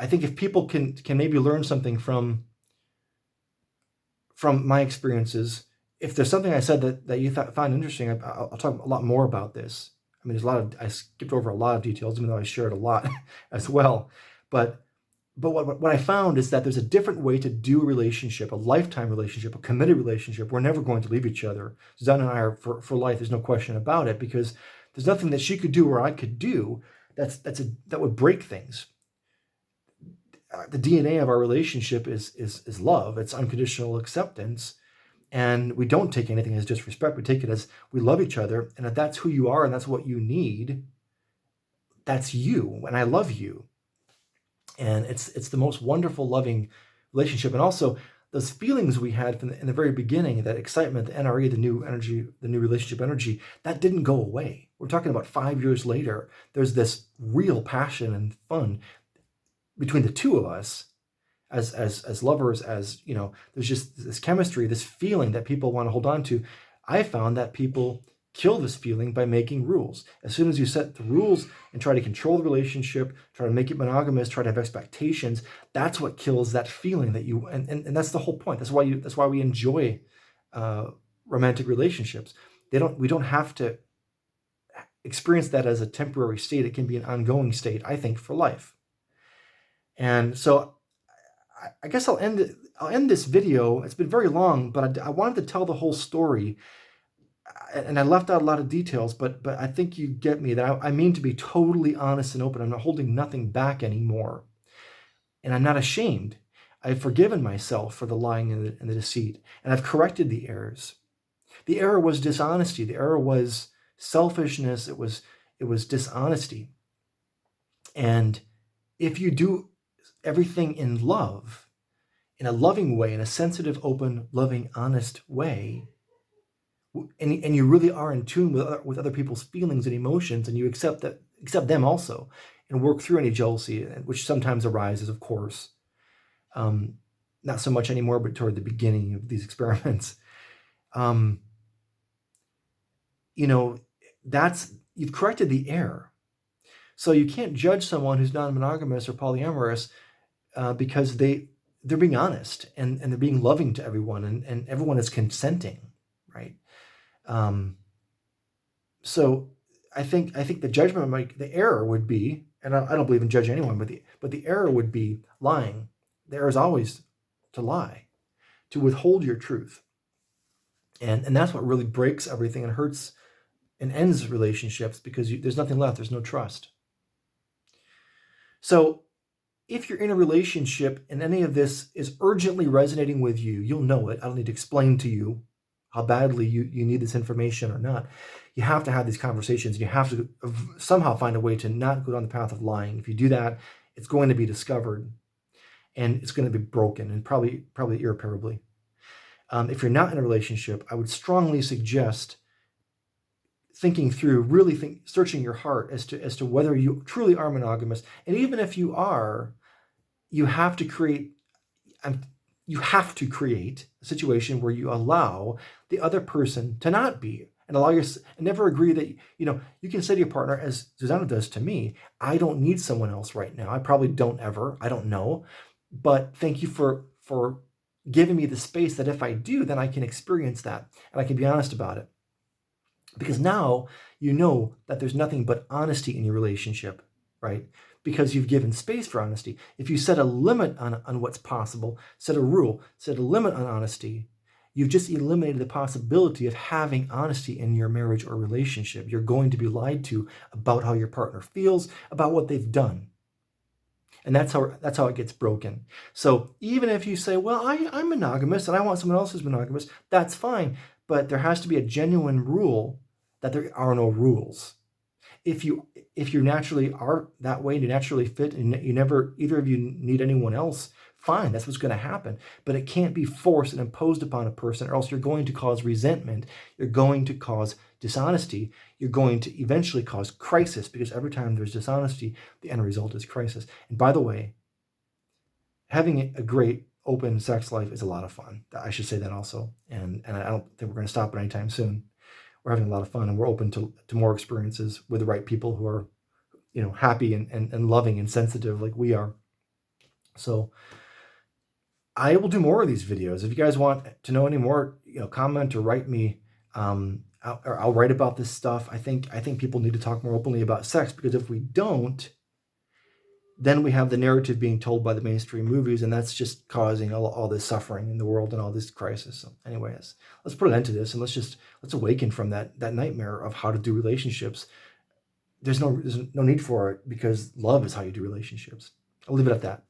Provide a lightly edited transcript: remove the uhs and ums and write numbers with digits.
I think if people can maybe learn something from my experiences, if there's something I said that you found interesting, I'll talk a lot more about this. I mean, I skipped over a lot of details, even though I shared a lot as well. But what I found is that there's a different way to do a relationship, a lifetime relationship, a committed relationship. We're never going to leave each other. Suzanne and I are for life. There's no question about it, because there's nothing that she could do or I could do that would break things. The DNA of our relationship is love. It's unconditional acceptance. And we don't take anything as disrespect. We take it as we love each other. And if that's who you are and that's what you need, that's you. And I love you. And it's the most wonderful, loving relationship. And also those feelings we had in the very beginning, that excitement, the NRE, the new energy, the new relationship energy, that didn't go away. We're talking about 5 years later. There's this real passion and fun between the two of us as lovers, as you know, there's just this chemistry, this feeling that people want to hold on to. I found that people kill this feeling by making rules. As soon as you set the rules and try to control the relationship, try to make it monogamous, try to have expectations, that's what kills that feeling that you, and that's the whole point. That's why we enjoy romantic relationships. We don't have to experience that as a temporary state. It can be an ongoing state, I think, for life. And so I guess I'll end this video. It's been very long, but I wanted to tell the whole story, and I left out a lot of details, but I think you get me, that I mean to be totally honest and open. I'm not holding nothing back anymore, and I'm not ashamed. I've forgiven myself for the lying and the deceit, and I've corrected the errors. The error was dishonesty. The error was selfishness. It was dishonesty. And if you do everything in love, in a loving way, in a sensitive, open, loving, honest way, and you really are in tune with other people's feelings and emotions, and you accept them also, and work through any jealousy, which sometimes arises, of course, not so much anymore, but toward the beginning of these experiments, you've corrected the error. So you can't judge someone who's non-monogamous or polyamorous because they're being honest and they're being loving to everyone, and everyone is consenting, right? So I think the judgment, the error would be, and I don't believe in judging anyone, but the error would be lying. The error is always to lie, to withhold your truth, and that's what really breaks everything and hurts and ends relationships, because there's nothing left. There's no trust. So if you're in a relationship and any of this is urgently resonating with you, you'll know it. I don't need to explain to you how badly you need this information or not. You have to have these conversations. You have to somehow find a way to not go down the path of lying. If you do that, it's going to be discovered, and it's going to be broken, and probably irreparably. If you're not in a relationship, I would strongly suggest thinking through, searching your heart as to whether you truly are monogamous. And even if you are, you have to create a situation where you allow the other person to not be, and and never agree that, you can say to your partner, as Susanna does to me, I don't need someone else right now. I probably don't ever, I don't know, but thank you for giving me the space that if I do, then I can experience that and I can be honest about it. Because now you know that there's nothing but honesty in your relationship, right? Because you've given space for honesty. If you set a limit on what's possible, set a rule, set a limit on honesty, you've just eliminated the possibility of having honesty in your marriage or relationship. You're going to be lied to about how your partner feels, about what they've done. And that's how it gets broken. So even if you say, well, I'm monogamous and I want someone else who's monogamous, that's fine. But there has to be a genuine rule that there are no rules. If you naturally are that way, and you naturally fit, and either of you need anyone else, fine, that's what's going to happen. But it can't be forced and imposed upon a person, or else you're going to cause resentment. You're going to cause dishonesty. You're going to eventually cause crisis, because every time there's dishonesty, the end result is crisis. And by the way, having a great open sex life is a lot of fun. I should say that also. And I don't think we're going to stop it anytime soon. We're having a lot of fun, and we're open to more experiences with the right people who are, happy and loving and sensitive like we are. So I will do more of these videos. If you guys want to know any more, comment or write me. I'll write about this stuff. I think people need to talk more openly about sex, because if we don't, then we have the narrative being told by the mainstream movies, and that's just causing all this suffering in the world and all this crisis. So anyways, let's put an end to this, and let's awaken from that nightmare of how to do relationships. There's no need for it, because love is how you do relationships. I'll leave it at that.